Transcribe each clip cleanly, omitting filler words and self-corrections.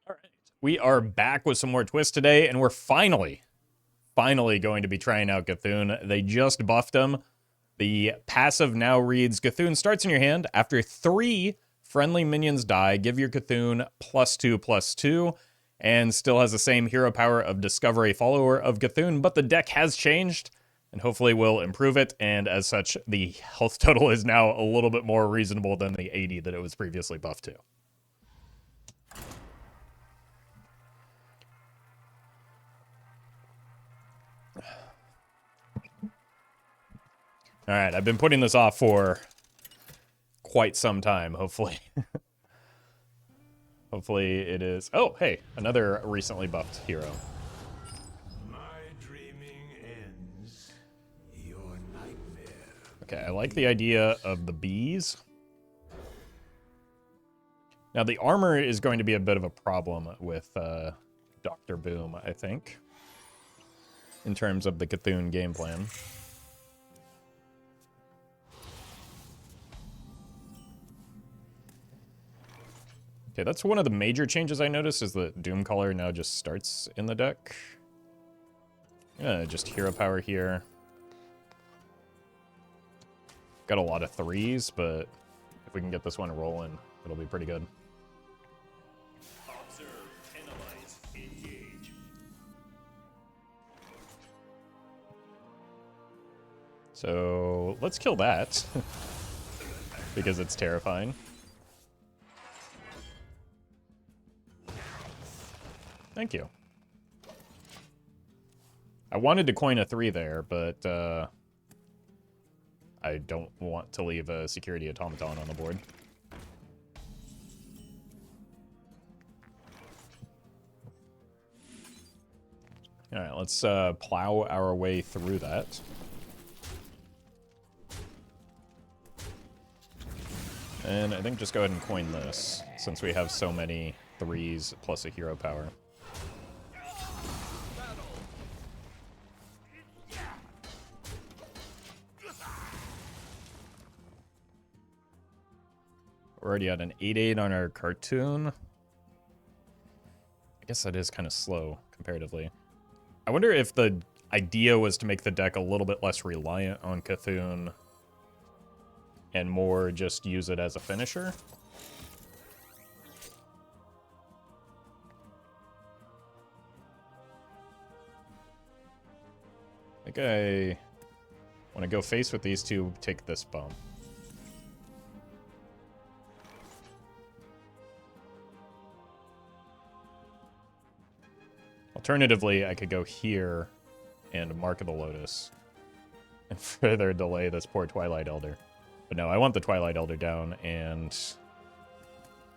All right. We are back with some more Twist today, and we're finally going to be trying out Cthulhu. They just buffed him. The passive now reads, Cthulhu starts in your hand. After 3 friendly minions die, give your Cthulhu +2/+2, and still has the same hero power of Discover a Follower of Cthulhu, but the deck has changed, and hopefully will improve it, and as such, the health total is now a little bit more reasonable than the 80 that it was previously buffed to. All right, I've been putting this off for quite some time, hopefully. Hopefully it is... Oh, hey, another recently buffed hero. My dreaming ends. Your nightmare. Okay, I like the idea of the bees. Now, the armor is going to be a bit of a problem with Dr. Boom, I think, in terms of the Cthulhu game plan. Okay, that's one of the major changes I noticed, is that Doomcaller now just starts in the deck. Just hero power here. Got a lot of 3s, but if we can get this one rolling, it'll be pretty good. Observe, analyze, engage. So let's kill that, because it's terrifying. Thank you. I wanted to coin a 3 there, but I don't want to leave a security automaton on the board. All right, let's plow our way through that. And I think just go ahead and coin this, since we have so many 3s plus a hero power. We're already at an 8/8 on our cartoon. I guess that is kind of slow, comparatively. I wonder if the idea was to make the deck a little bit less reliant on Cthulhu and more just use it as a finisher. I think I want to go face with these two, take this bump. Alternatively, I could go here and Mark of the Lotus and further delay this poor Twilight Elder. But no, I want the Twilight Elder down, and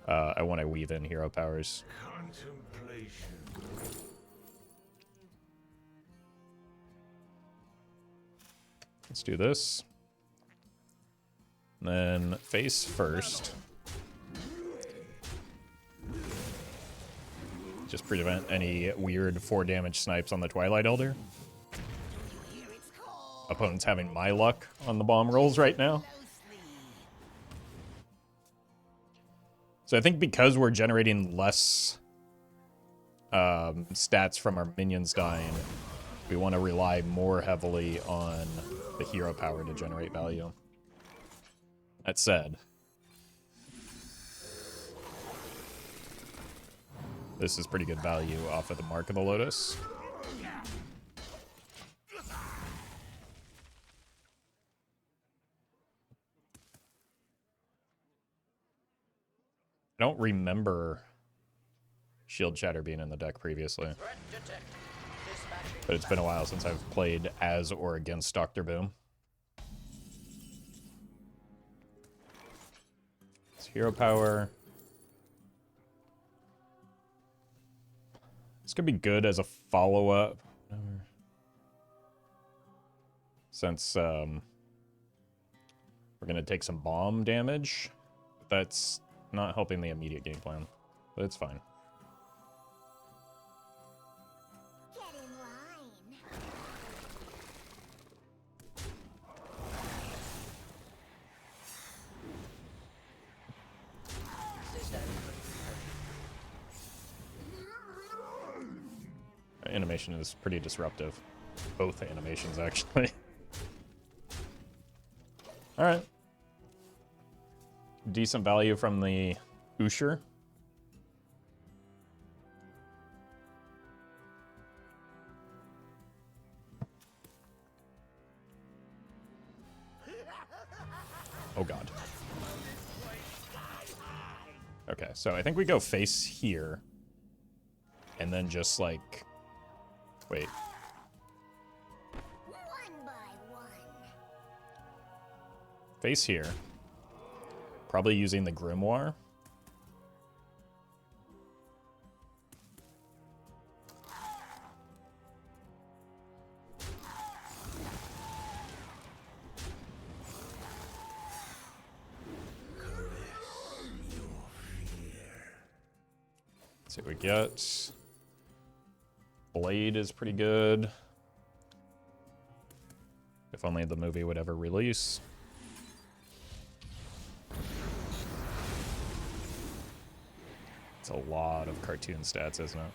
I want to weave in hero powers. Contemplation. Let's do this. And then face first. Just prevent any weird 4 damage snipes on the Twilight Elder. Opponent's having my luck on the bomb rolls right now. So I think because we're generating less stats from our minions dying, we want to rely more heavily on the hero power to generate value. That said, this is pretty good value off of the Mark of the Lotus. I don't remember Shield Shatter being in the deck previously. But it's been a while since I've played as or against Dr. Boom. It's hero power. This could be good as a follow-up. Since we're going to take some bomb damage. That's not helping the immediate game plan, but it's fine. Get in line. animation is pretty disruptive. Both animations, actually. Alright. Decent value from the Usher. Oh god. Okay, so I think we go face here. And then just like... Wait. One by one. Face here. Probably using the Grimoire. Let's see what we get. Blade is pretty good. If only the movie would ever release. It's a lot of cartoon stats, isn't it?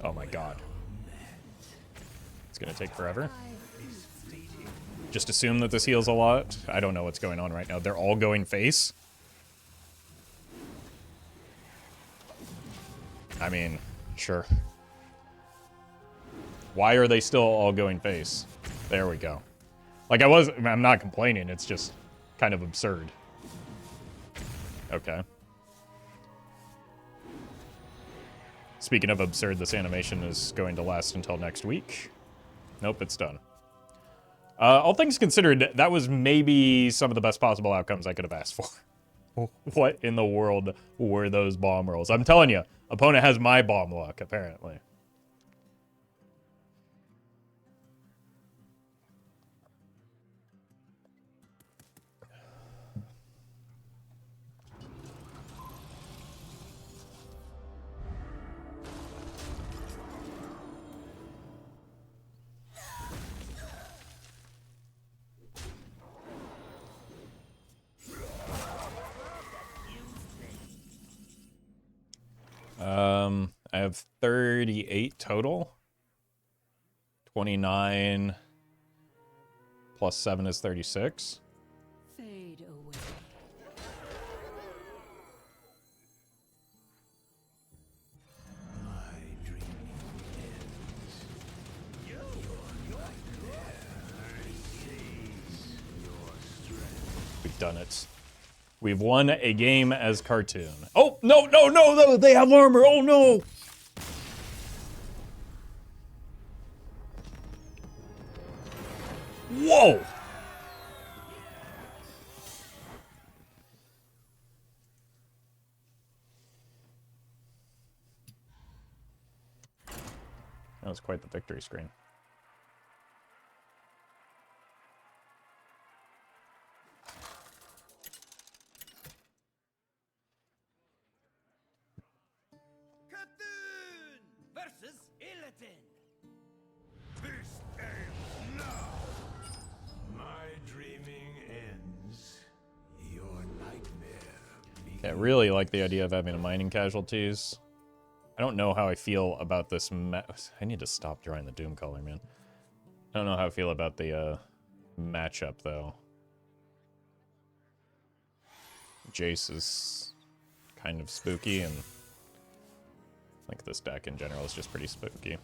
Oh my god. It's gonna take forever. Just assume that this heals a lot. I don't know what's going on right now. They're all going face. I mean, sure. Why are they still all going face? There we go. Like I'm not complaining, it's just kind of absurd. Okay. Speaking of absurd, this animation is going to last until next week. Nope, it's done. All things considered, that was maybe some of the best possible outcomes I could have asked for. What in the world were those bomb rolls? I'm telling you, opponent has my bomb luck, apparently. I have 38 total. 29 plus 7 is 36. Fade away. We've done it. We've won a game as cartoon. Oh, no, no, no, no, they have armor. Oh, no. Whoa. That was quite the victory screen. Versus Illidan. This ends now. My dreaming ends. Your nightmare Okay, I really like the idea of having a mining casualties. I don't know how I feel about this I need to stop drawing the Doom color, man. I don't know how I feel about the matchup, though. Jace is kind of spooky, and I think this deck in general is just pretty spooky.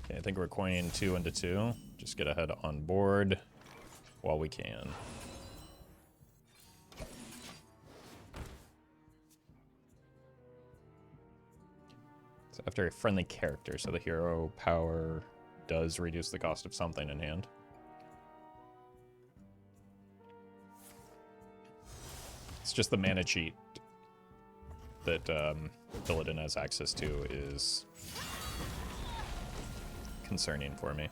Okay, I think we're coining 2 into 2. Just get ahead on board while we can. It's after a friendly character, so the hero power does reduce the cost of something in hand. It's just the mana cheat that Illidan has access to is concerning for me.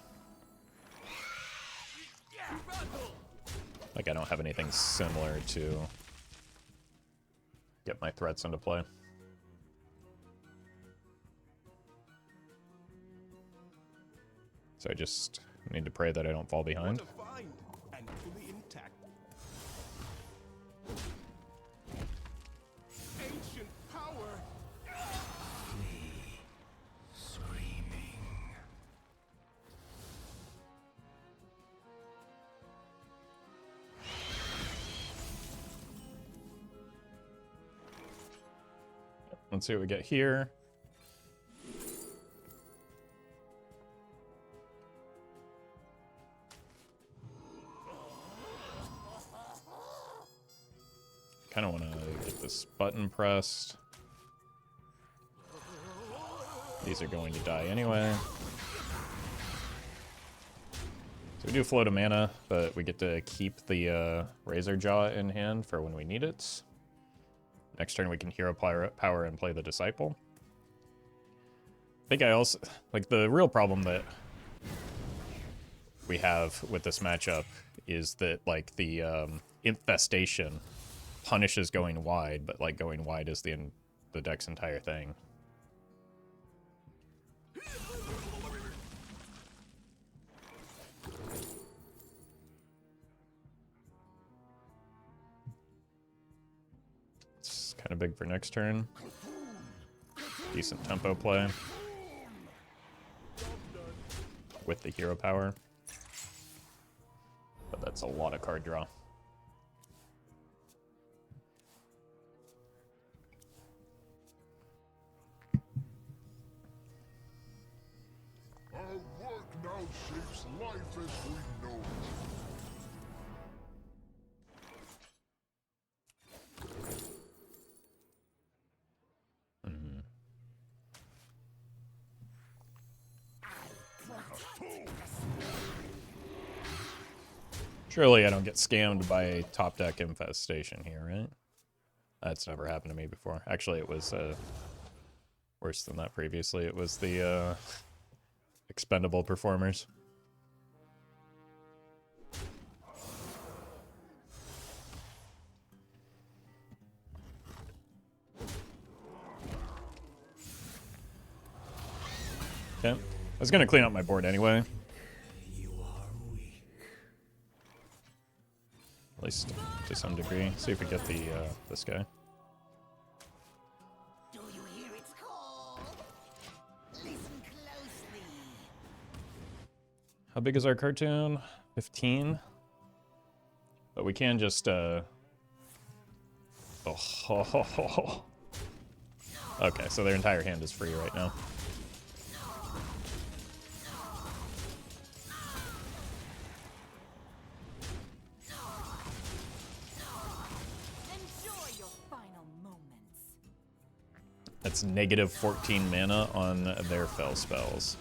Like, I don't have anything similar to get my threats into play. So I just need to pray that I don't fall behind. What a find, and fully intact. Ancient power. Flee, screaming. Let's see what we get here. Kind of want to get this button pressed. These are going to die anyway. So we do float a mana, but we get to keep the Razor Jaw in hand for when we need it. Next turn we can Hero Power and play the Disciple. I think I also... Like, the real problem that we have with this matchup is that, like, the Infestation punishes going wide, but, like, going wide is the deck's entire thing. It's kind of big for next turn. Decent tempo play with the hero power, but that's a lot of card draw. Our work now shapes life as we know it. Surely I don't get scammed by a top deck infestation here, right? That's never happened to me before. Actually, it was worse than that previously. It was the expendable performers. Okay. I was going to clean up my board anyway. At least to some degree. See if we get the this guy. Do you hear its call? Listen closely. How big is our cartoon? 15. But we can just Oh. Okay, so their entire hand is free right now. That's negative 14 mana on their fell spells.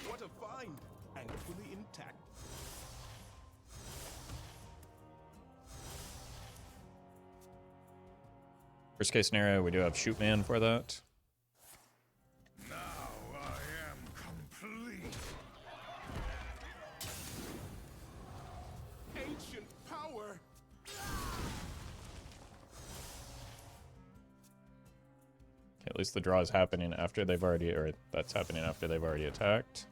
What a find, and fully intact. Worst case scenario, we do have Shoot Man for that. Now I am complete. Ancient power. At least the draw is happening after they've already, or that's happening after they've already attacked.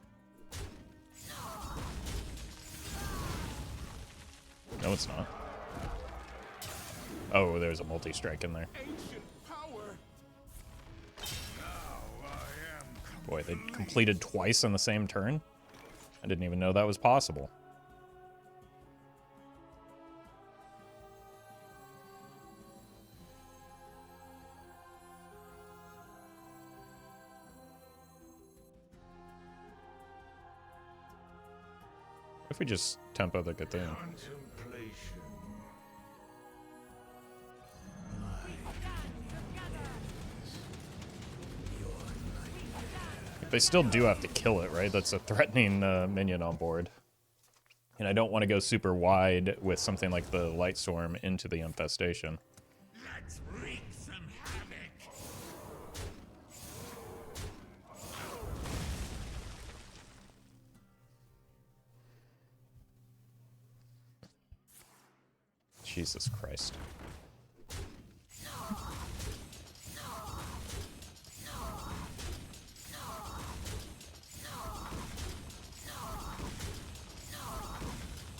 No, it's not. Oh, there's a multi-strike in there. Ancient power. Now I am Boy, they completed twice in the same turn? I didn't even know that was possible. If we just tempo the Cthulhu. contemplation. They still do have to kill it, right? That's a threatening minion on board. And I don't want to go super wide with something like the Light Storm into the Infestation. Let Let's wreak some havoc. Jesus Christ.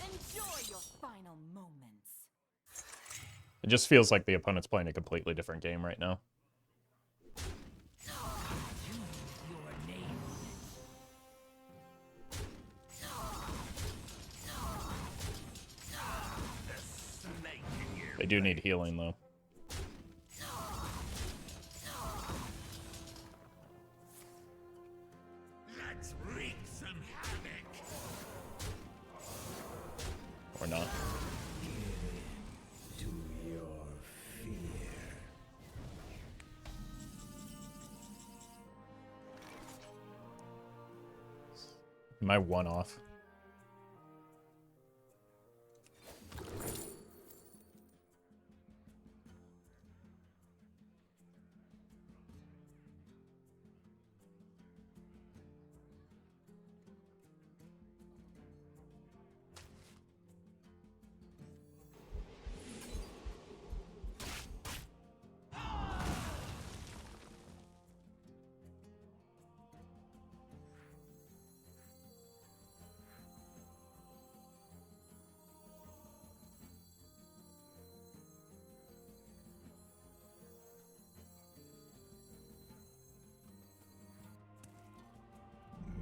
Enjoy your final moments. It just feels like the opponent's playing a completely different game right now. They do need healing, though. Let's wreak some havoc. Or not. To your fear. Am I one off?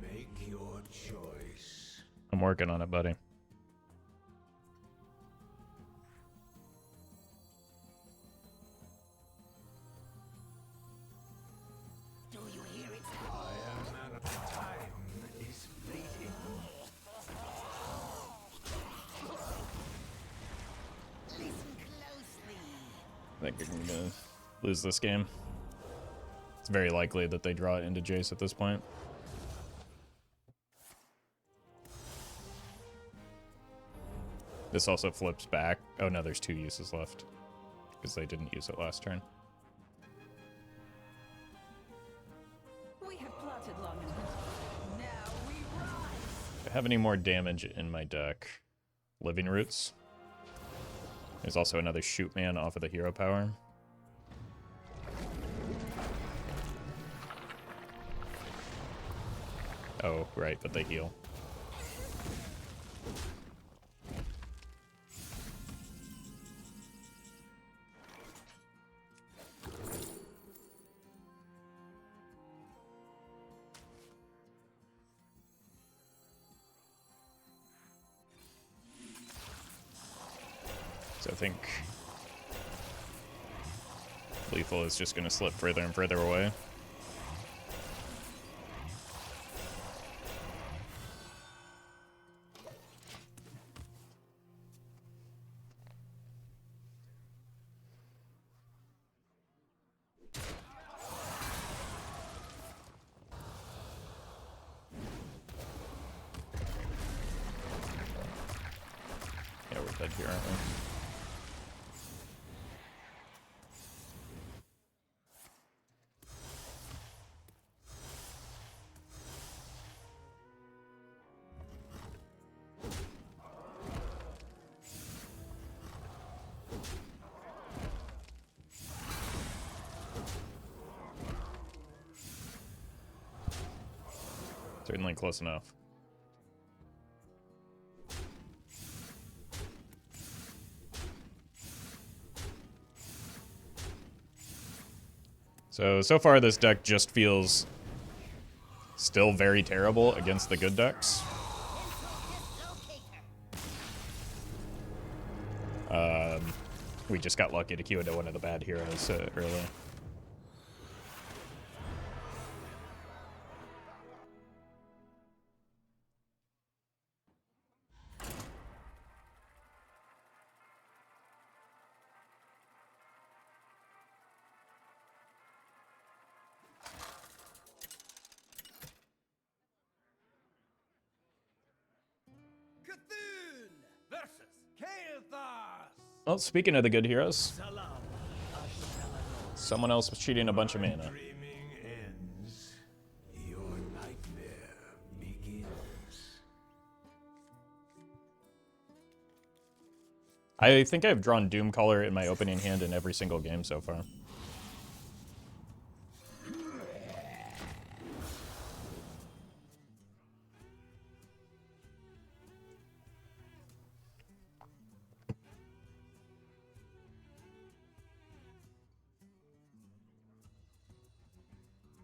Make your choice. I'm working on it, buddy. Do you hear it? I am out of time. Is fleeting. Listen closely. I think you're gonna lose this game. It's very likely that they draw it into Jace at this point. This also flips back. Oh no, there's 2 uses left. Because they didn't use it last turn. We have plotted long enough. Now we rise. Do I have any more damage in my deck? Living Roots. There's also another shoot man off of the hero power. Oh, right, but they heal. So I think Lethal is just going to slip further and further away. Yeah, we're dead here, aren't we? Certainly close enough. So far this deck just feels still very terrible against the good decks. We just got lucky to queue into one of the bad heroes early. Cthulhu versus Kael'thas. Well, speaking of the good heroes, Salam. Someone else was cheating a bunch of mana. Dreaming ends. Your nightmare begins. I think I've drawn Doomcaller in my opening hand in every single game so far.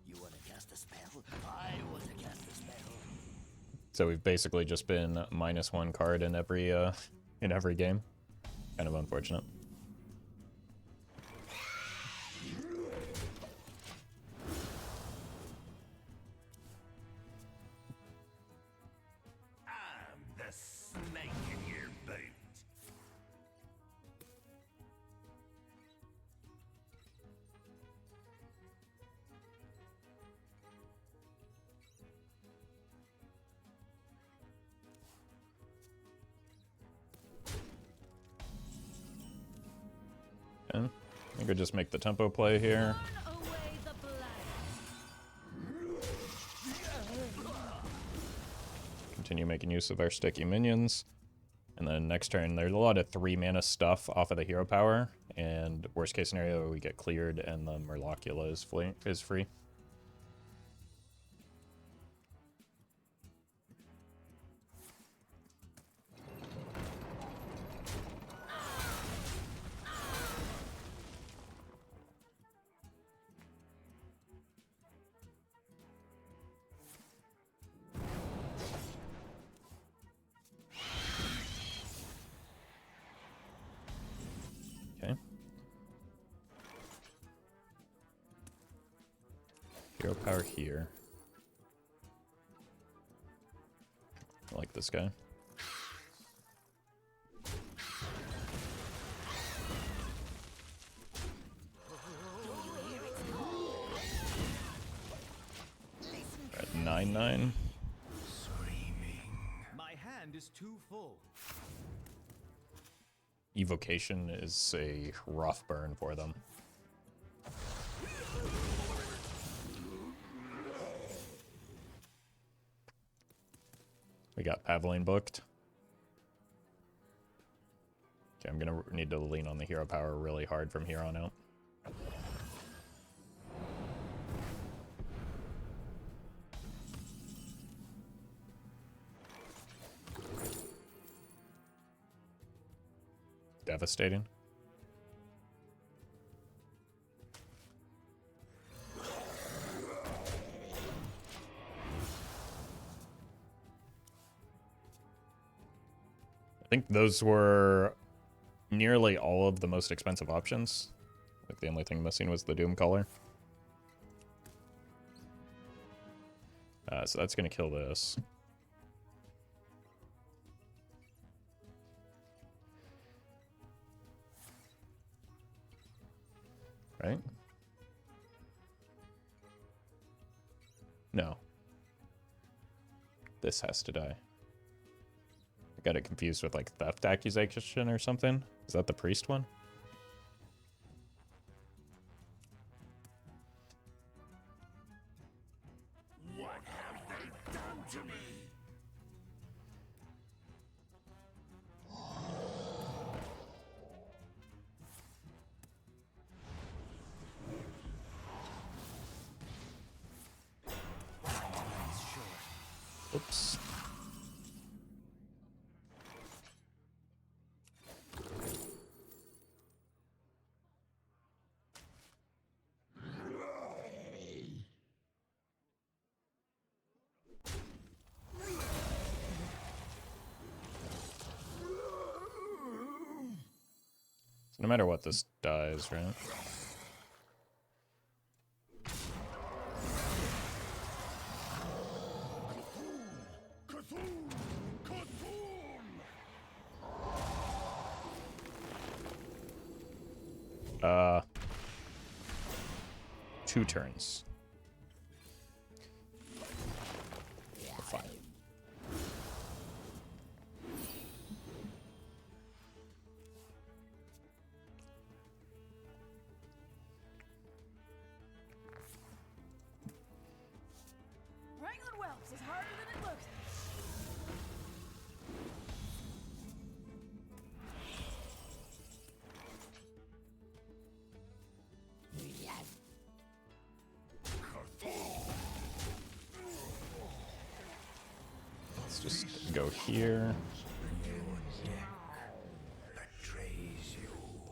You want to cast a spell? I want to cast a spell. So we've basically just been -1 card in every game. Kind of unfortunate. I'm the snake in your boot. Okay. I think we just make the tempo play here. Burn away the black. Continue making use of our sticky minions. And then next turn, there's a lot of 3 mana stuff off of the hero power. And worst case scenario, we get cleared and the Murlocula is free. Okay. Hero power here. I like this guy. We're at 9/9. My hand is too full. Evocation is a rough burn for them. We got Pavline booked. Okay, I'm gonna need to lean on the hero power really hard from here on out. Devastating. I think those were nearly all of the most expensive options. Like the only thing missing was the Doomcaller. So that's gonna kill this. Right? No. This has to die. I got it confused with like theft accusation or something. Is that the priest one? What have they done to me? Oops. So no matter what, this dies, right? Cthulhu! Cthulhu! 2 turns. Fine. Let's just go here.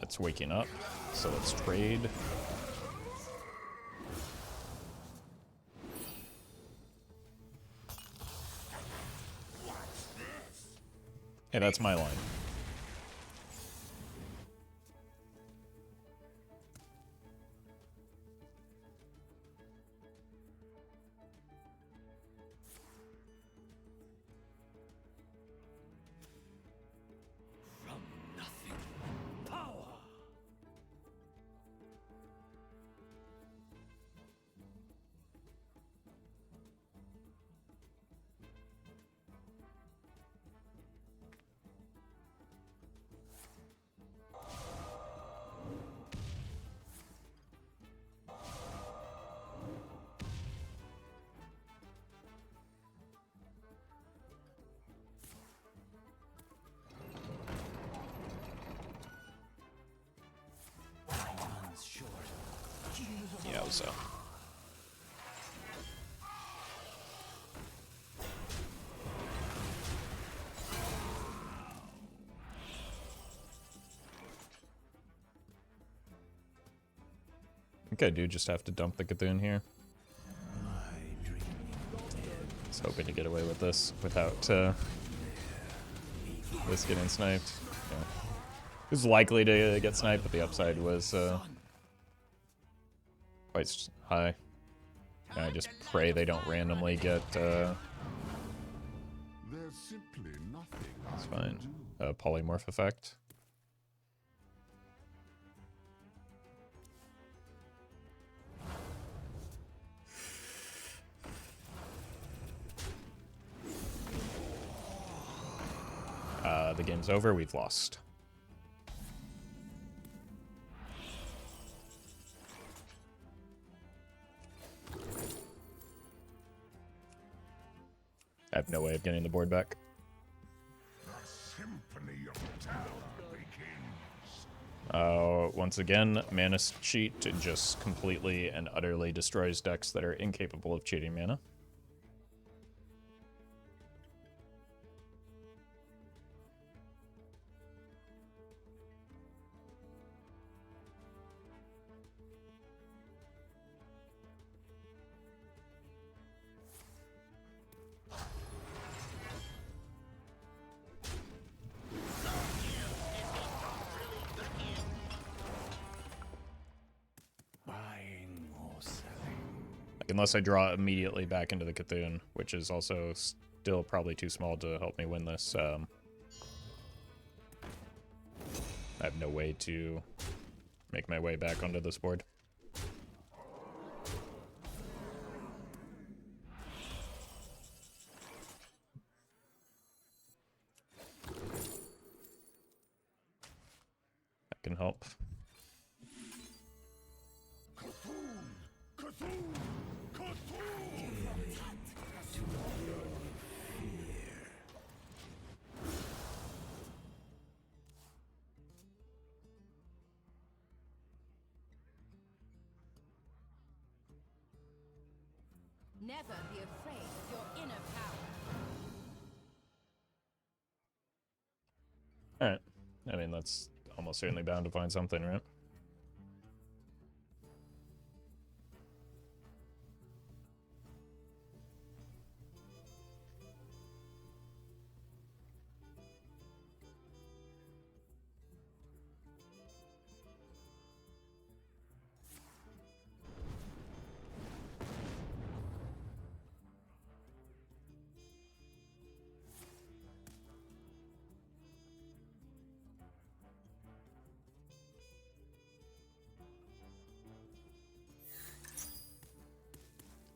It's waking up, so let's trade. Hey, that's my line. Yeah, so. I think I do just have to dump the Cthulhu here. I was hoping to get away with this without this getting sniped. Yeah. It was likely to get sniped, but the upside was quite high. And I just pray they don't randomly get. There's simply nothing. It's fine. Polymorph effect. The game's over. We've lost. I have no way of getting the board back. The symphony of terror begins. Once again, mana cheat just completely and utterly destroys decks that are incapable of cheating mana. Unless I draw immediately back into the Cthulhu, which is also still probably too small to help me win this. I have no way to make my way back onto this board. That can help. Never be afraid of your inner power. Alright. I mean, that's almost certainly bound to find something, right?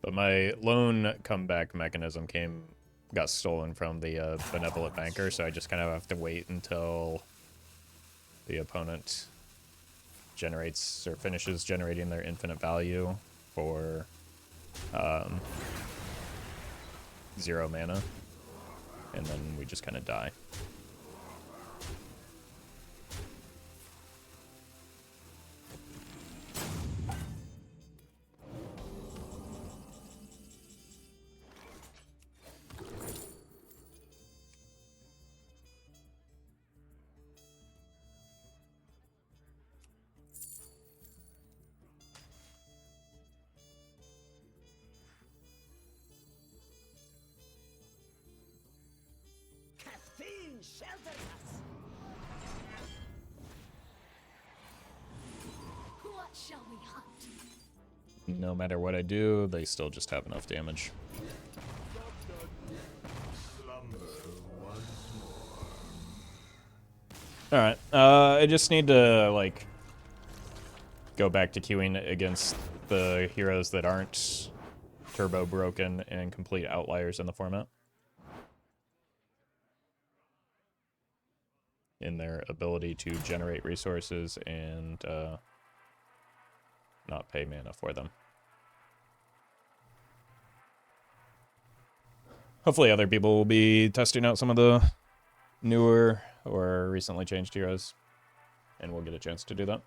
But my loan comeback mechanism got stolen from the benevolent banker, so I just kind of have to wait until the opponent generates or finishes generating their infinite value for 0 mana, and then we just kind of die. shelters us. What shall we hunt? No matter what I do, they still just have enough damage. Alright, I just need to, like, go back to queuing against the heroes that aren't turbo broken and complete outliers in the format. In their ability to generate resources and not pay mana for them. Hopefully other people will be testing out some of the newer or recently changed heroes, and we'll get a chance to do that.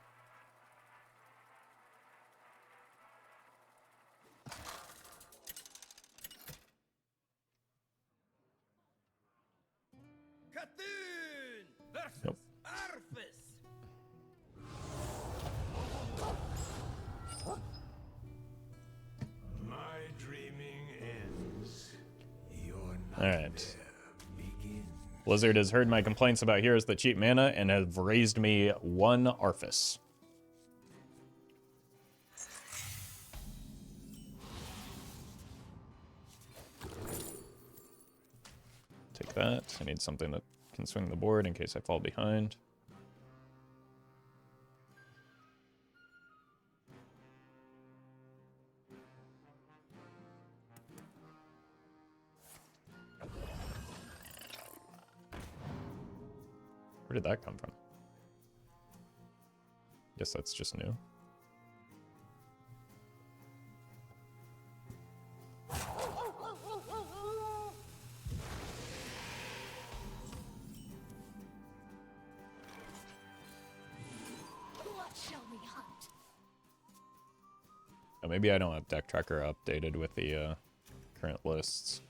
Cthulhu versus Nope. Arthas. My dreaming ends. Your Alright. Blizzard has heard my complaints about heroes that cheat mana and have raised me 1 Arthas. Take that. I need something that can swing the board in case I fall behind. Where did that come from? Guess that's just new. What shall we hunt? Oh, maybe I don't have Deck Tracker updated with the current lists.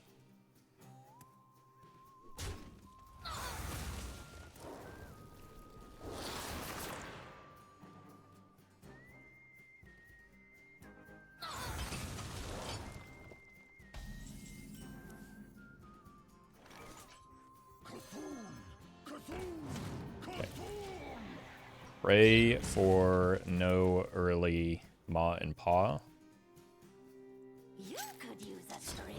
Pray for no early Maw and Paw. You could use a trim.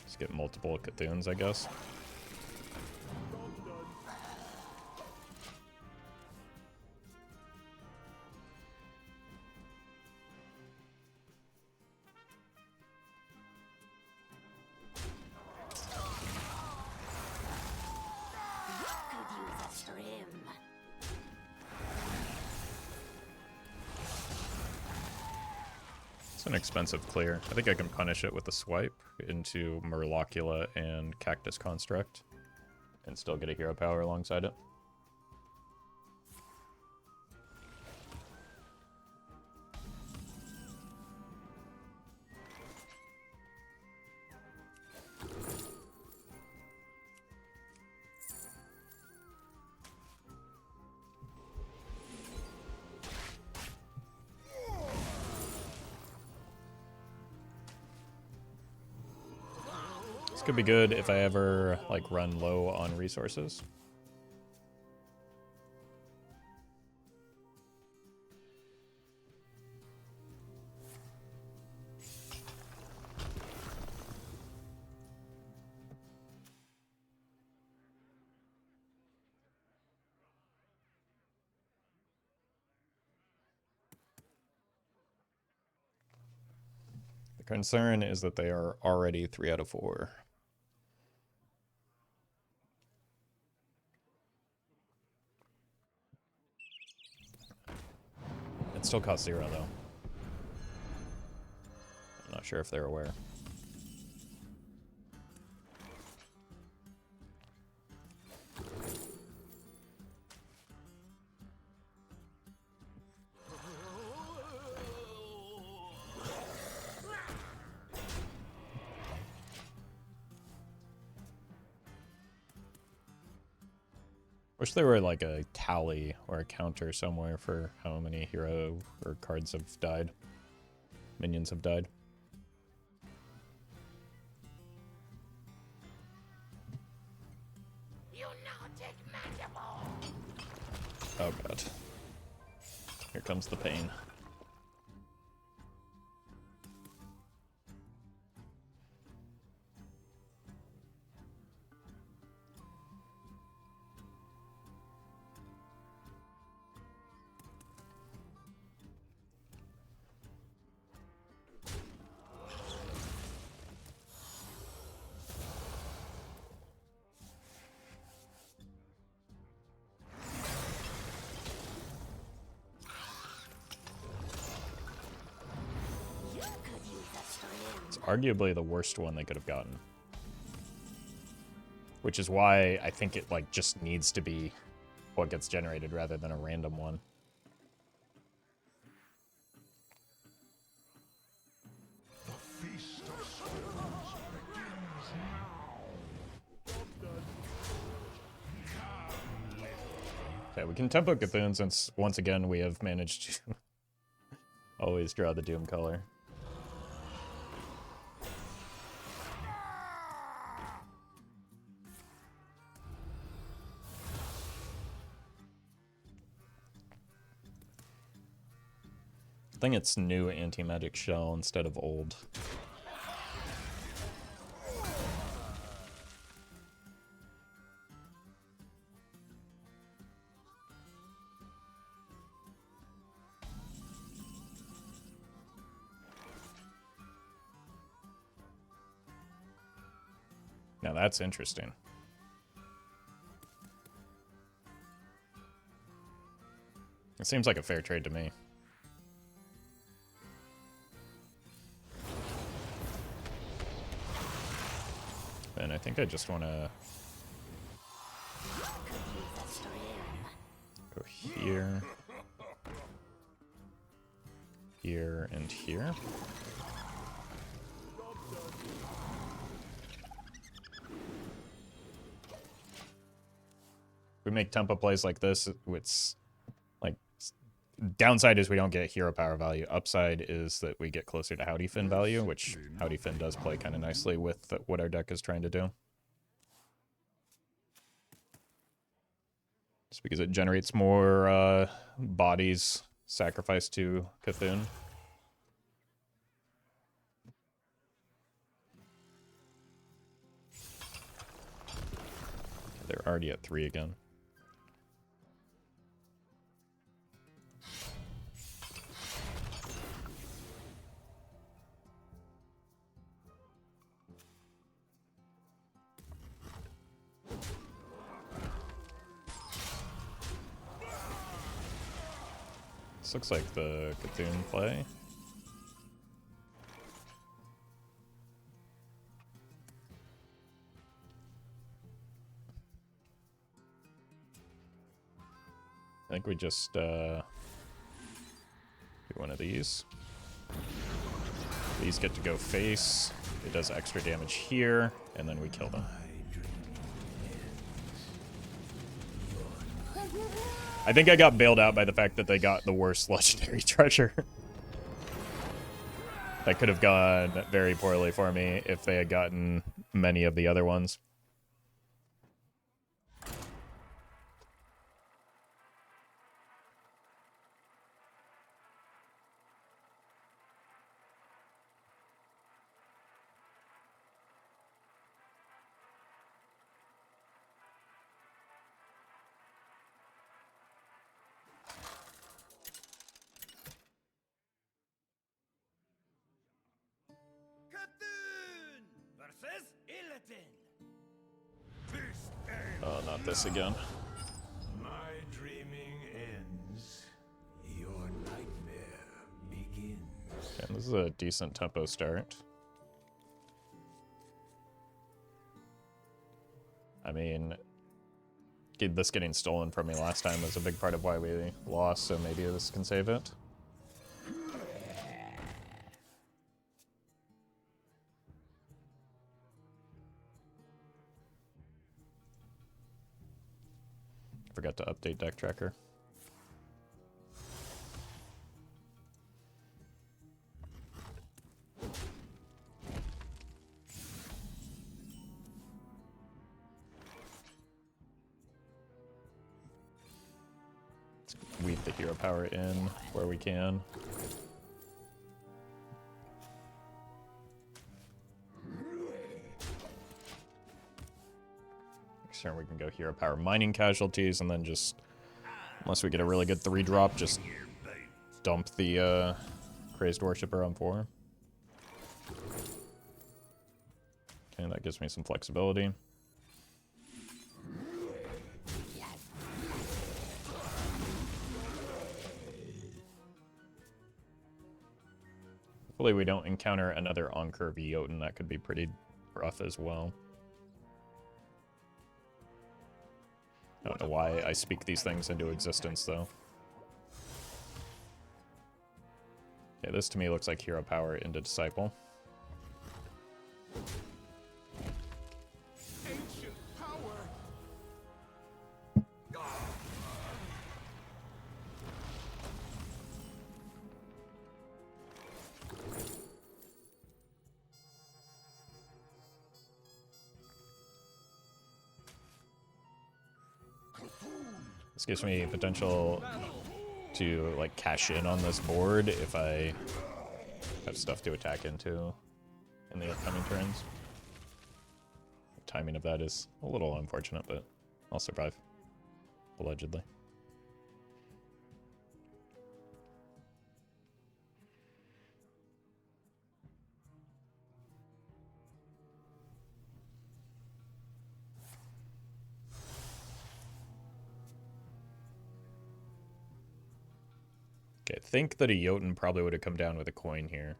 Just get multiple Cthuns, I guess. Could use a trim. It's an expensive clear. I think I can punish it with a swipe into Murlocula and Cactus Construct and still get a hero power alongside it. This could be good if I ever like run low on resources. The concern is that they are already 3 out of 4. It still costs 0 though. I'm not sure if they're aware. Wish there were like a tally or a counter somewhere for how many hero or cards have died. Minions have died. Oh god. Here comes the pain. It's arguably the worst one they could have gotten. Which is why I think it like just needs to be what gets generated rather than a random one. The feast of storms begins now. Okay, we can tempo Cthulhu since once again we have managed to always draw the Doom color. I think it's new anti-magic shell instead of old. Now that's interesting. It seems like a fair trade to me. And I think I just want to go here, here, and here. We make tempo plays like this, it's like downside is we don't get hero power value. Upside is that we get closer to Howdy Fin value, which Howdy Fin does play kind of nicely with what our deck is trying to do. Just because it generates more bodies sacrificed to Cthulhu. They're already at 3 again. This looks like the Cthulhu play. I think we just do one of these. These get to go face. It does extra damage here, and then we kill them. I think I got bailed out by the fact that they got the worst legendary treasure. That could have gone very poorly for me if they had gotten many of the other ones. Cthulhu versus Illidan. Oh, not this again. My dreaming ends. Your nightmare begins. Okay, this is a decent tempo start. I mean, this getting stolen from me last time was a big part of why we lost, so maybe this can save it. forgot to update deck tracker. Let's weave the hero power in where we can. Sure, we can go hero power mining casualties, and then just, unless we get a really good 3-drop, just dump the Crazed Worshipper on 4. Okay, that gives me some flexibility. Hopefully we don't encounter another on-curve Jotun. That could be pretty rough as well. I don't know why I speak these things into existence, though. Yeah, this to me looks like hero power into Disciple. Ancient power. This gives me potential to, like, cash in on this board if I have stuff to attack into in the upcoming turns. The timing of that is a little unfortunate, but I'll survive. Allegedly. Okay, I think that a Jotun probably would have come down with a coin here.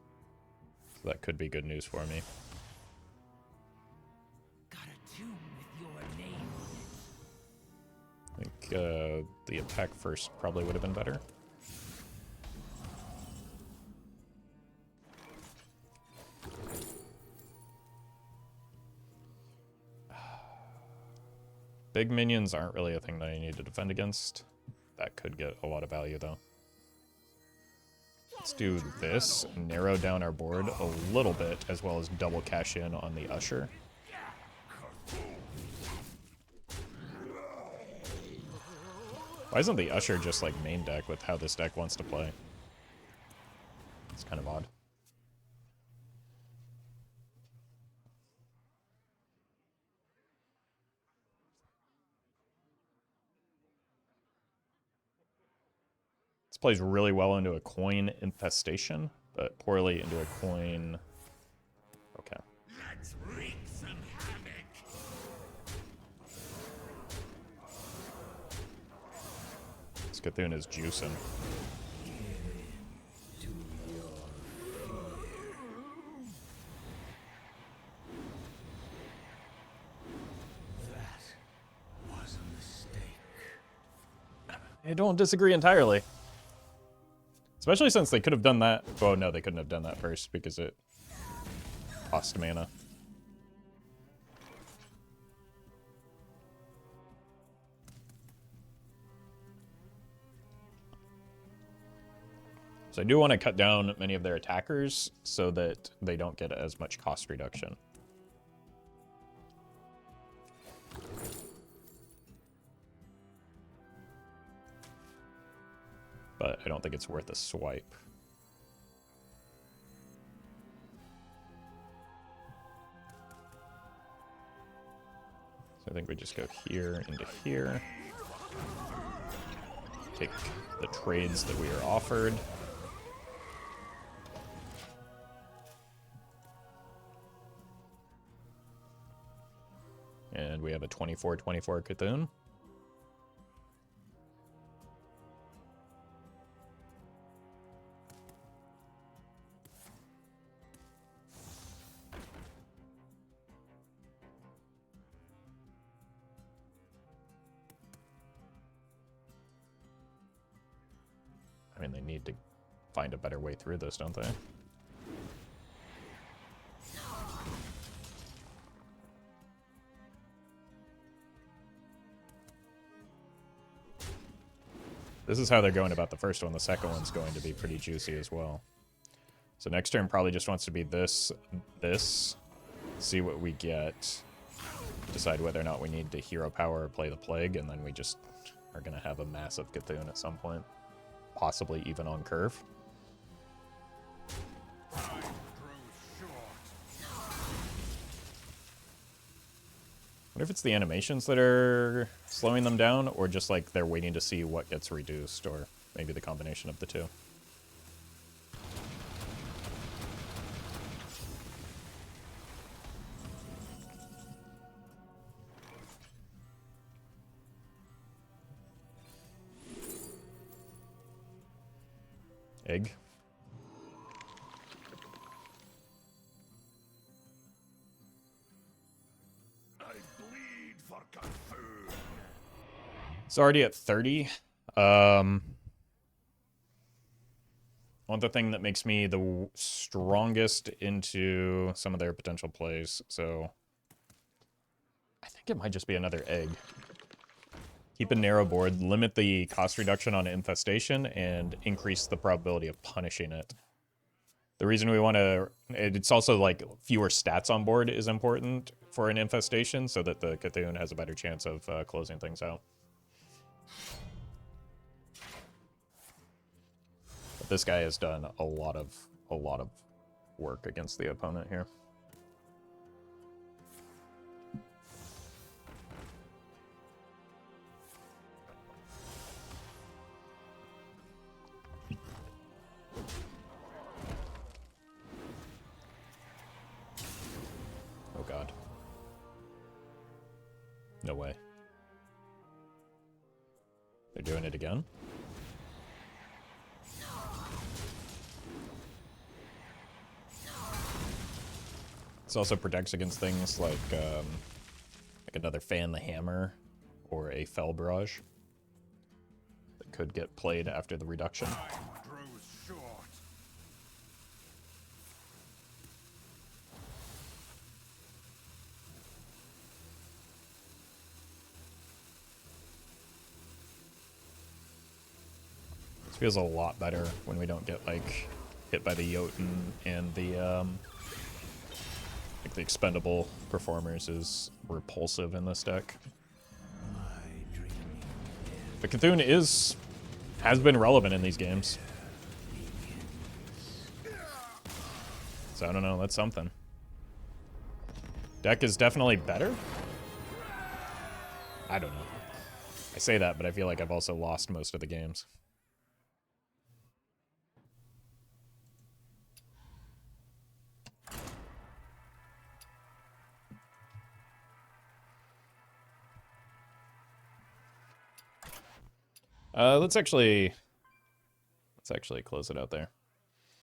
So that could be good news for me. Got a tomb with your name on it. I think the attack first probably would have been better. Big minions aren't really a thing that I need to defend against. That could get a lot of value, though. Let's do this, narrow down our board a little bit, as well as double cash in on the Usher. Why isn't the Usher just like main deck with how this deck wants to play? It's kind of odd. This plays really well into a coin infestation, but poorly into a coin. Okay. Let's wreak some havoc. This Cthulhu is juicing. That was a mistake. I don't disagree entirely. Especially since they could have done that. Oh, no, they couldn't have done that first because it cost mana. So I do want to cut down many of their attackers so that they don't get as much cost reduction. But I don't think it's worth a swipe. So I think we just go here into here. Take the trades that we are offered. And we have a 24/24 Cthulhu. I mean, they need to find a better way through this, don't they? This is how they're going about the first one. The second one's going to be pretty juicy as well. So next turn probably just wants to be this, see what we get, decide whether or not we need to hero power or play the plague, and then we just are going to have a massive Cthulhu at some point, possibly even on curve. Wonder if it's the animations that are slowing them down, or just like they're waiting to see what gets reduced, or maybe the combination of the two. Egg. I bleed for Cthulhu. It's already at 30. One the thing that makes me the strongest into some of their potential plays, so I think it might just be another egg. Keep a narrow board, limit the cost reduction on infestation, and increase the probability of punishing it. The reason we want to... It's also like fewer stats on board is important for an infestation, so that the Cthulhu has a better chance of closing things out. But this guy has done a lot of work against the opponent here. Oh god. No way. They're doing it again? This also protects against things like another Fan the Hammer or a Fell Barrage that could get played after the reduction. Time grows short. This feels a lot better when we don't get like hit by the Jotun, and the like the expendable performers is repulsive in this deck. But Cthulhu has been relevant in these games. So I don't know, that's something. Deck is definitely better? I don't know. I say that, but I feel like I've also lost most of the games. Let's actually close it out there.